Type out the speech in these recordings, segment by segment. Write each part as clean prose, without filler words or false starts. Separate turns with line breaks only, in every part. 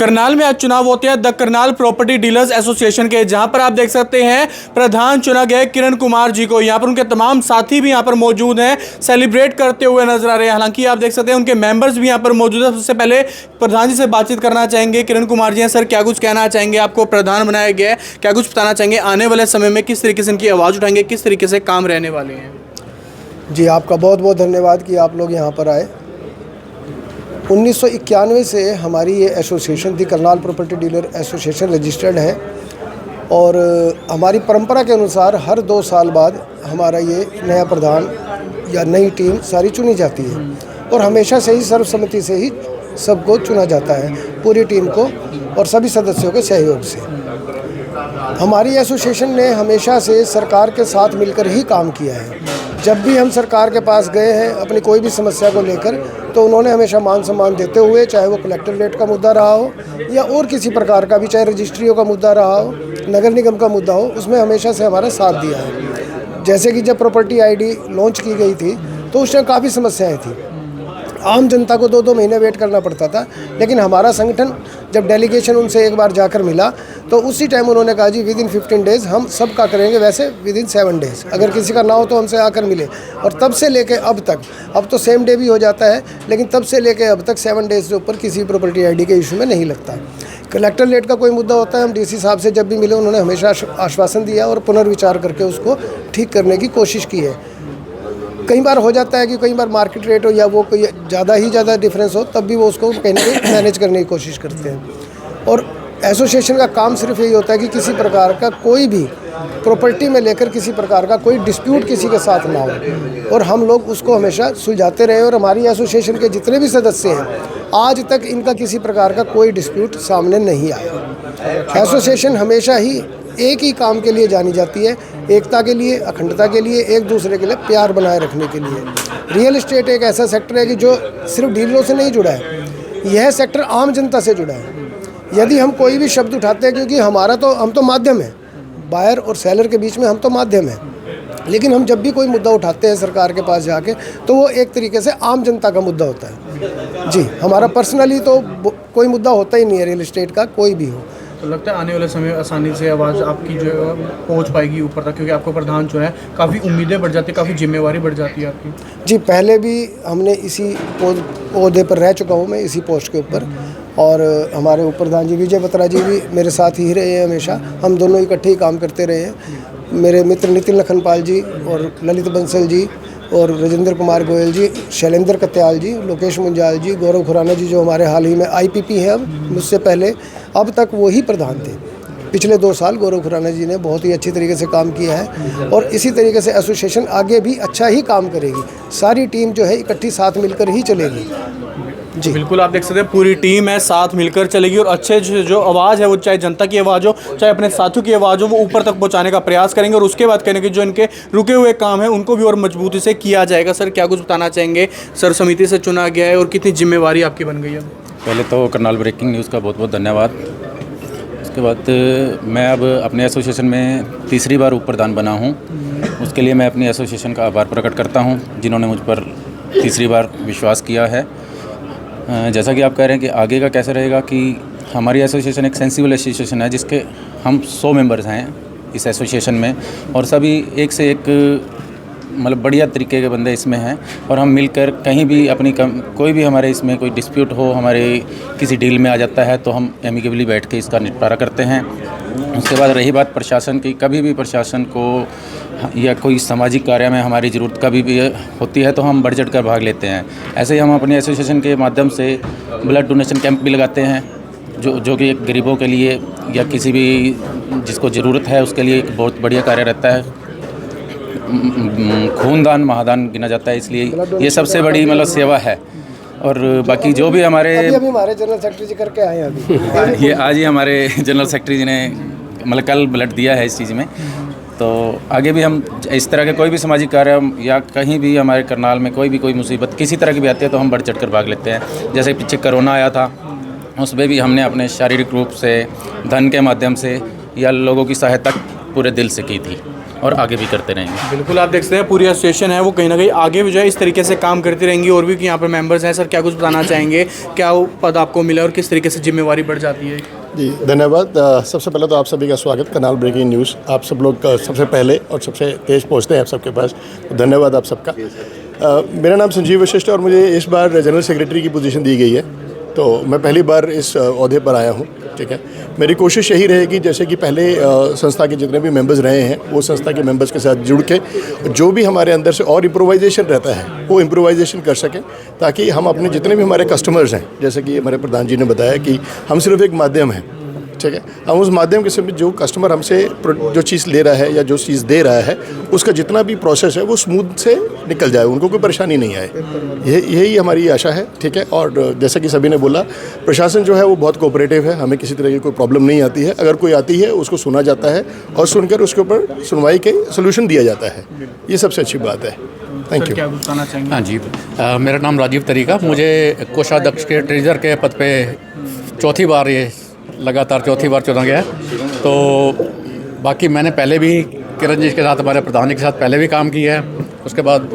करनाल में आज चुनाव होते हैं the Karnal property dealers association के, जहां पर आप देख सकते हैं प्रधान चुना गए किरण कुमार जी को। यहां पर उनके तमाम साथी भी यहां पर मौजूद हैं, सेलिब्रेट करते हुए नजर आ रहे हैं। हालांकि आप देख सकते हैं उनके मेंबर्स भी यहां पर मौजूद है। सबसे पहले प्रधान जी से बातचीत करना चाहेंगे। किरण कुमार जी हैं सर, क्या कुछ कहना चाहेंगे? आपको प्रधान बनाया गया है, क्या कुछ बताना चाहेंगे आने वाले समय में किस तरीके से इनकी आवाज़ उठाएंगे, किस तरीके से काम रहने वाले हैं?
जी, आपका बहुत बहुत धन्यवाद कि आप लोग यहाँ पर आए। 1991 से हमारी ये एसोसिएशन थी, Karnal property dealer association registered है और हमारी परंपरा के अनुसार हर 2 साल बाद हमारा ये नया प्रधान या नई टीम सारी चुनी जाती है और हमेशा से ही सर्वसम्मति से ही सबको चुना जाता है, पूरी टीम को और सभी सदस्यों के सहयोग से। हमारी एसोसिएशन ने हमेशा से सरकार के साथ मिलकर ही काम किया है। जब भी हम सरकार के पास गए हैं अपनी कोई भी समस्या को लेकर, तो उन्होंने हमेशा मान सम्मान देते हुए, चाहे वो कलेक्टर रेट का मुद्दा रहा हो या और किसी प्रकार का भी, चाहे रजिस्ट्रियों का मुद्दा रहा हो, नगर निगम का मुद्दा हो, उसमें हमेशा से हमारा साथ दिया है। जैसे कि जब प्रॉपर्टी आईडी लॉन्च की गई थी तो उस टाइम काफ़ी समस्याएँ थी, आम जनता को 2-2 महीने वेट करना पड़ता था, लेकिन हमारा संगठन जब डेलीगेशन उनसे एक बार जाकर मिला तो उसी टाइम उन्होंने कहा जी विदिन 15 डेज़ हम सब का करेंगे, वैसे विदिन 7 डेज़ अगर किसी का ना हो तो हमसे आकर मिले। और तब से लेके अब तक, अब तो सेम डे भी हो जाता है, लेकिन तब से लेके अब तक 7 डेज़ से ऊपर किसी प्रॉपर्टी आईडी के इशू में नहीं लगता। कलेक्टर रेट का कोई मुद्दा होता है, हम डीसी साहब से जब भी मिले उन्होंने हमेशा आश्वासन दिया और पुनर्विचार करके उसको ठीक करने की कोशिश की है। कई बार हो जाता है कि कई बार मार्केट रेट हो या वो कोई ज़्यादा डिफरेंस हो, तब भी वो उसको कहीं ना कहीं मैनेज करने की कोशिश करते हैं। और एसोसिएशन का काम सिर्फ यही होता है कि किसी प्रकार का कोई भी प्रॉपर्टी में लेकर किसी प्रकार का कोई डिस्प्यूट किसी के साथ ना हो और हम लोग उसको हमेशा सुलझाते रहे। और हमारी एसोसिएशन के जितने भी सदस्य हैं, आज तक इनका किसी प्रकार का कोई डिस्प्यूट सामने नहीं आया। एसोसिएशन हमेशा ही एक ही काम के लिए जानी जाती है, एकता के लिए, अखंडता के लिए, एक दूसरे के लिए प्यार बनाए रखने के लिए। रियल एस्टेट एक ऐसा सेक्टर है कि जो सिर्फ डीलरों से नहीं जुड़ा है, यह सेक्टर आम जनता से जुड़ा है। यदि हम कोई भी शब्द उठाते हैं, क्योंकि हम तो माध्यम है, बायर और सेलर के बीच में हम तो माध्यम है, लेकिन हम जब भी कोई मुद्दा उठाते हैं सरकार के पास जाके, तो वो एक तरीके से आम जनता का मुद्दा होता है। जी, हमारा पर्सनली तो कोई मुद्दा होता ही नहीं है रियल एस्टेट का, कोई भी हो।
तो लगता है आने वाले समय में आसानी से आवाज़ आपकी जो पहुंच पाएगी ऊपर तक, क्योंकि आपको प्रधान चुना है, काफ़ी उम्मीदें बढ़ जाती है, काफ़ी जिम्मेवारी बढ़ जाती है आपकी।
जी, पहले भी हमने इसी ओहदे पर रह चुका हूँ मैं, इसी पोस्ट के ऊपर, और हमारे उप प्रधान जी विजय बत्रा जी भी मेरे साथ ही रहे हैं हमेशा। हम दोनों इकट्ठे ही काम करते रहे हैं। मेरे मित्र नितिन लखनपाल जी और ललित बंसल जी और राजेंद्र कुमार गोयल जी, शैलेंद्र कत्याल जी, लोकेश मुंजाल जी, गौरव खुराना जी, जो हमारे हाल ही में आईपीपी हैं अब, मुझसे पहले अब तक वो ही प्रधान थे। पिछले 2 साल गौरव खुराना जी ने बहुत ही अच्छी तरीके से काम किया है और इसी तरीके से एसोसिएशन आगे भी अच्छा ही काम करेगी। सारी टीम जो है इकट्ठी साथ मिलकर ही चलेगी।
जी बिल्कुल, आप देख सकते हैं पूरी टीम है, साथ मिलकर चलेगी और अच्छे जो आवाज़ है, वो चाहे जनता की आवाज़ हो, चाहे अपने साथियों की आवाज़ हो, वो ऊपर तक पहुंचाने का प्रयास करेंगे और उसके बाद कहने की जो इनके रुके हुए काम है उनको भी और मजबूती से किया जाएगा। सर, क्या कुछ बताना चाहेंगे? सर, समिति से चुना गया है और कितनी जिम्मेवारी आपकी बन गई है?
पहले तो करनाल ब्रेकिंग न्यूज़ का बहुत बहुत धन्यवाद। उसके बाद मैं अब अपने एसोसिएशन में तीसरी बार उप प्रधान बना हूँ। उसके लिए मैं अपनी एसोसिएशन का आभार प्रकट करता हूँ, जिन्होंने मुझ पर तीसरी बार विश्वास किया है। जैसा कि आप कह रहे हैं कि आगे का कैसे रहेगा, कि हमारी एसोसिएशन एक सेंसिबल एसोसिएशन है, जिसके हम 100 मेंबर्स हैं इस एसोसिएशन में और सभी एक से एक मतलब बढ़िया तरीके के बंदे इसमें हैं और हम मिलकर कहीं भी अपनी कोई भी हमारे इसमें कोई डिस्प्यूट हो, हमारे किसी डील में आ जाता है तो हम एमिकेबली बैठ के इसका निपटारा करते हैं। उसके बाद रही बात प्रशासन की, कभी भी प्रशासन को या कोई सामाजिक कार्य में हमारी ज़रूरत कभी भी होती है तो हम बढ़ चढ़ कर भाग लेते हैं। ऐसे ही हम अपने एसोसिएशन के माध्यम से ब्लड डोनेशन कैंप भी लगाते हैं, जो कि एक गरीबों के लिए या किसी भी जिसको ज़रूरत है उसके लिए एक बहुत बढ़िया कार्य रहता है। खूनदान महादान गिना जाता है, इसलिए ये सबसे बड़ी मतलब सेवा है। और बाकी जो भी हमारे
हमारे जनरल सेक्रेटरी जी करके आए हैं
ये आज ही हमारे जनरल सेक्रेटरी जी ने मतलब कल ब्लड दिया है इस चीज़ में। तो आगे भी हम इस तरह के कोई भी सामाजिक कार्य या कहीं भी हमारे करनाल में कोई मुसीबत किसी तरह की भी आती है तो हम बढ़ चढ़ कर भाग लेते हैं। जैसे पीछे कोरोना आया था, उसमें भी हमने अपने शारीरिक रूप से, धन के माध्यम से या लोगों की सहायता पूरे दिल से की थी। और आगे भी करते रहेंगे।
बिल्कुल, आप देख सकते हैं पूरी एसोसिएशन है वो कहीं ना कहीं आगे भी जो है इस तरीके से काम करती रहेंगी। और भी यहाँ पर मेंबर्स हैं, सर क्या कुछ बताना चाहेंगे, क्या पद आपको मिला और किस तरीके से जिम्मेवारी बढ़ जाती है?
जी धन्यवाद। सबसे पहले तो आप सभी का स्वागत कनाल ब्रेकिंग न्यूज़। आप सब लोग सबसे पहले और सबसे तेज़ पहुँचते हैं आप सबके पास, तो धन्यवाद आप सबका। मेरा नाम संजीव वशिष्ठ और मुझे इस बार जनरल सेक्रेटरी की पोजीशन दी गई है, तो मैं पहली बार इस ओहदे पर आया हूँ। ठीक है, मेरी कोशिश यही रहेगी जैसे कि पहले संस्था के जितने भी मेंबर्स रहे हैं वो संस्था के मेंबर्स के साथ जुड़ के जो भी हमारे अंदर से और इम्प्रोवाइजेशन रहता है वो इम्प्रोवाइजेशन कर सकें, ताकि हम अपने जितने भी हमारे कस्टमर्स हैं, जैसे कि हमारे प्रधान जी ने बताया कि हम सिर्फ एक माध्यम हैं। ठीक है, हम उस माध्यम के से जो कस्टमर हमसे जो चीज़ ले रहा है या जो चीज़ दे रहा है उसका जितना भी प्रोसेस है वो स्मूथ से निकल जाए, उनको कोई परेशानी नहीं आए, यही हमारी आशा है। ठीक है, और जैसा कि सभी ने बोला, प्रशासन जो है वो बहुत कोऑपरेटिव है, हमें किसी तरह की कोई प्रॉब्लम नहीं आती है। अगर कोई आती है उसको सुना जाता है और सुनकर उसके ऊपर सुनवाई के सोल्यूशन दिया जाता है, ये सबसे अच्छी बात है। Thank you.
क्या बताना चाहेंगे?
हाँ जी, मेरा नाम राजीव तरीका, मुझे कोषाध्यक्ष के ट्रेजर के पद पे चौथी बार ये लगातार चौथी बार चुना गया है। तो बाकी मैंने पहले भी किरण जी के साथ, हमारे प्रधान जी के साथ पहले भी काम किया है। उसके बाद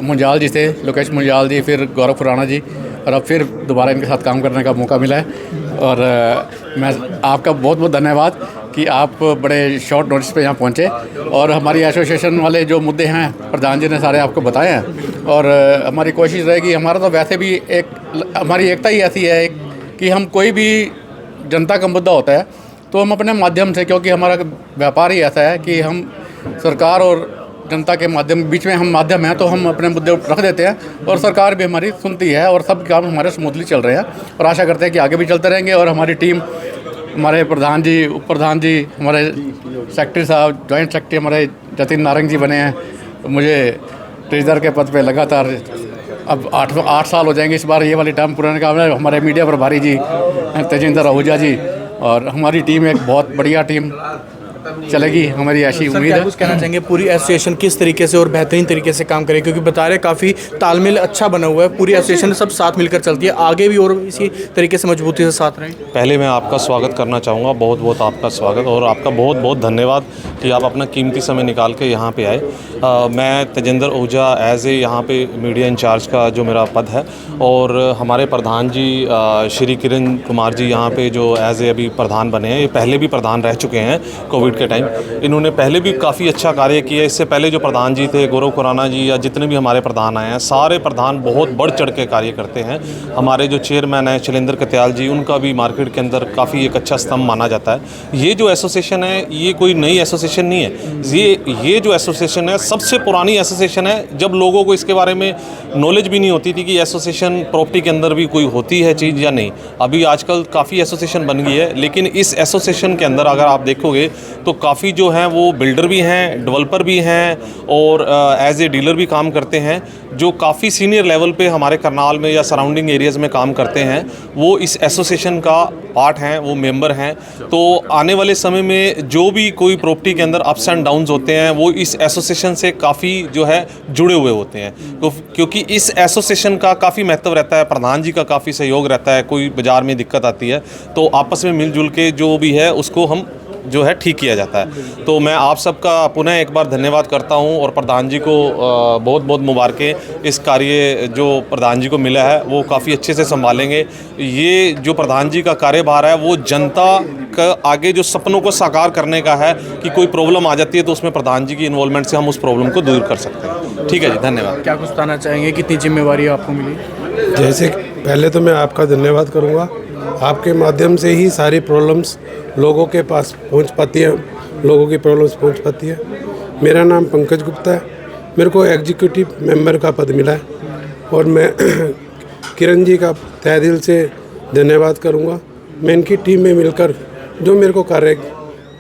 मुंजाल जी थे, लोकेश मुंजाल जी, फिर गौरव खुराना जी, और अब फिर दोबारा इनके साथ काम करने का मौका मिला है। और मैं आपका बहुत बहुत धन्यवाद कि आप बड़े शॉर्ट नोटिस पे यहाँ पहुँचे और हमारी एसोसिएशन वाले जो मुद्दे हैं प्रधान जी ने सारे आपको बताए हैं। और हमारी कोशिश रहेगी, हमारा तो वैसे भी हमारी एकता ही ऐसी है कि हम कोई भी जनता का मुद्दा होता है तो हम अपने माध्यम से, क्योंकि हमारा व्यापार ही ऐसा है कि हम सरकार और जनता के बीच में हम माध्यम हैं, तो हम अपने मुद्दे रख देते हैं और सरकार भी हमारी सुनती है और सब काम हमारे स्मूथली चल रहे हैं। और आशा करते हैं कि आगे भी चलते रहेंगे। और हमारी टीम, हमारे प्रधान जी, उप प्रधान जी, हमारे सेक्रेटरी साहब, जॉइंट सेक्रेटरी हमारे जतिन नारंग जी बने हैं। तो मुझे ट्रेजर के पद पे लगातार अब 8 साल हो जाएंगे इस बार, ये वाली टर्म पुराने का। हमारे मीडिया प्रभारी जी तेजिंदर आहूजा जी और हमारी टीम एक बहुत बढ़िया टीम चलेगी, हमारी ऐसी उम्मीद है।
कुछ कहना चाहेंगे पूरी एसोसिएशन किस तरीके से और बेहतरीन तरीके से काम करे, क्योंकि बता रहे काफ़ी तालमेल अच्छा बना हुआ है, पूरी एसोसिएशन सब साथ मिलकर चलती है, आगे भी और इसी तरीके से मजबूती से साथ रहें?
पहले मैं आपका स्वागत करना चाहूँगा, बहुत बहुत आपका स्वागत और आपका बहुत बहुत धन्यवाद कि आप अपना कीमती समय निकाल के यहाँ पे आए। मैं तेजिंदर आहूजा एज ए यहाँ पे मीडिया इंचार्ज का जो मेरा पद है, और हमारे प्रधान जी श्री किरण कुमार जी यहाँ पे जो एज ए अभी प्रधान बने हैं, ये पहले भी प्रधान रह चुके हैं कोविड के टाइम, इन्होंने पहले भी काफ़ी अच्छा कार्य किया। इससे पहले जो प्रधान जी थे, गौरव खुराना जी, या जितने भी हमारे प्रधान आए हैं, सारे प्रधान बहुत बढ़ चढ़ के कार्य करते हैं। हमारे जो चेयरमैन हैं शैलेंद्र कत्याल जी, उनका भी मार्केट के अंदर काफ़ी एक अच्छा स्तंभ माना जाता है। ये जो एसोसिएशन है ये कोई नई एसोसिएशन नहीं है, ये जो एसोसिएशन है सबसे पुरानी एसोसिएशन है। जब लोगों को इसके बारे में नॉलेज भी नहीं होती थी कि एसोसिएशन प्रॉपर्टी के अंदर भी कोई होती है चीज़ या नहीं, अभी आजकल काफ़ी एसोसिएशन बन गई है। लेकिन इस एसोसिएशन के अंदर अगर आप देखोगे तो काफ़ी जो हैं वो बिल्डर भी हैं, डेवलपर भी हैं और एज ए डीलर भी काम करते हैं, जो काफ़ी सीनियर लेवल पे हमारे करनाल में या सराउंडिंग एरियाज़ में काम करते हैं, वो इस एसोसिएशन का पार्ट हैं, वो मेंबर हैं। तो आने वाले समय में जो भी कोई प्रॉपर्टी के अंदर अप्स एंड डाउन्स होते हैं वो इस एसोसिएशन से काफ़ी जो है जुड़े हुए होते हैं, क्योंकि इस एसोसिएशन का काफ़ी महत्व रहता है, प्रधान जी का काफ़ी सहयोग रहता है। कोई बाज़ार में दिक्कत आती है तो आपस में मिलजुल के जो भी है उसको हम जो है ठीक किया जाता है। तो मैं आप सबका पुनः एक बार धन्यवाद करता हूं और प्रधान जी को बहुत बहुत मुबारकें। इस कार्य जो प्रधान जी को मिला है वो काफ़ी अच्छे से संभालेंगे। ये जो प्रधान जी का कार्यभार है वो जनता का आगे जो सपनों को साकार करने का है, कि कोई प्रॉब्लम आ जाती है तो उसमें प्रधान जी की इन्वॉल्वमेंट से हम उस प्रॉब्लम को दूर कर सकते हैं। ठीक है जी, धन्यवाद।
क्या कुछ बताना चाहेंगे, कितनी जिम्मेवारी आपको मिली?
जैसे पहले तो मैं आपका धन्यवाद करूंगा, आपके माध्यम से ही सारी प्रॉब्लम्स लोगों के पास पहुंच पाती है, लोगों की प्रॉब्लम्स पहुंच पाती है। मेरा नाम पंकज गुप्ता है, मेरे को एग्जीक्यूटिव मेंबर का पद मिला है और मैं किरण जी का तहे दिल से धन्यवाद करूंगा। मैं इनकी टीम में मिलकर जो मेरे को कार्य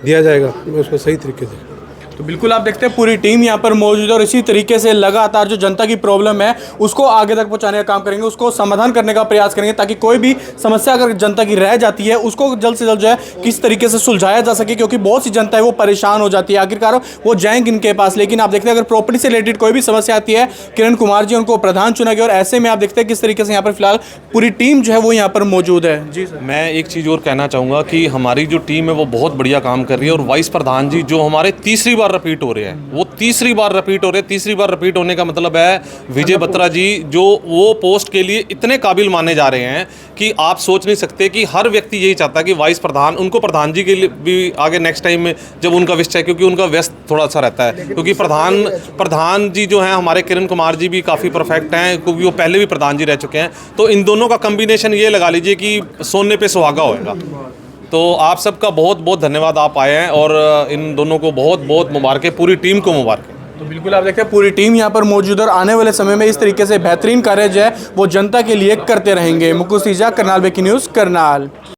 दिया जाएगा मैं उसको सही तरीके से।
तो बिल्कुल आप देखते हैं पूरी टीम यहाँ पर मौजूद है और इसी तरीके से लगातार जो जनता की प्रॉब्लम है उसको आगे तक पहुँचाने का काम करेंगे, उसको समाधान करने का प्रयास करेंगे, ताकि कोई भी समस्या अगर जनता की रह जाती है उसको जल्द से जल्द जो है किस तरीके से सुलझाया जा सके, क्योंकि बहुत सी जनता है वो परेशान हो जाती है, आखिरकार वो जाएंगे इनके पास। लेकिन आप देखते हैं अगर प्रॉपर्टी से रिलेटेड कोई भी समस्या आती है, किरण कुमार जी उनको प्रधान चुना गया और ऐसे में आप देखते हैं किस तरीके से यहाँ पर फिलहाल पूरी टीम जो है वो यहाँ पर मौजूद है। जी सर,
मैं एक चीज़ और कहना चाहूँगा कि हमारी जो टीम है वो बहुत बढ़िया काम कर रही है और वाइस प्रधान जी जो हमारे तीसरी बार बार रिपीट हो रहे हैं, वो तीसरी बार रिपीट हो रहे हैं। तीसरी बार रिपीट होने का मतलब है विजय बत्रा जी जो वो पोस्ट के लिए इतने काबिल माने जा रहे हैं कि आप सोच नहीं सकते कि हर व्यक्ति यही चाहता है कि वाइस प्रधान, उनको प्रधान जी के लिए भी आगे नेक्स्ट टाइम में जब उनका विषय, क्योंकि उनका व्यस्त थोड़ा सा रहता है, क्योंकि प्रधान जी जो हैं हमारे किरण कुमार जी भी काफ़ी परफेक्ट हैं, क्योंकि वो पहले भी प्रधान जी रह चुके हैं। तो इन दोनों का कम्बिनेशन ये लगा लीजिए कि सोने पे सुहागा होएगा। तो आप सबका बहुत बहुत धन्यवाद, आप आए हैं और इन दोनों को बहुत बहुत मुबारकें, पूरी टीम को मुबारकें।
तो बिल्कुल आप देखते हैं पूरी टीम यहाँ पर मौजूद है और आने वाले समय में इस तरीके से बेहतरीन कार्य जो है वो जनता के लिए करते रहेंगे। Mukul सीजा, Karnal breaking news, Karnal.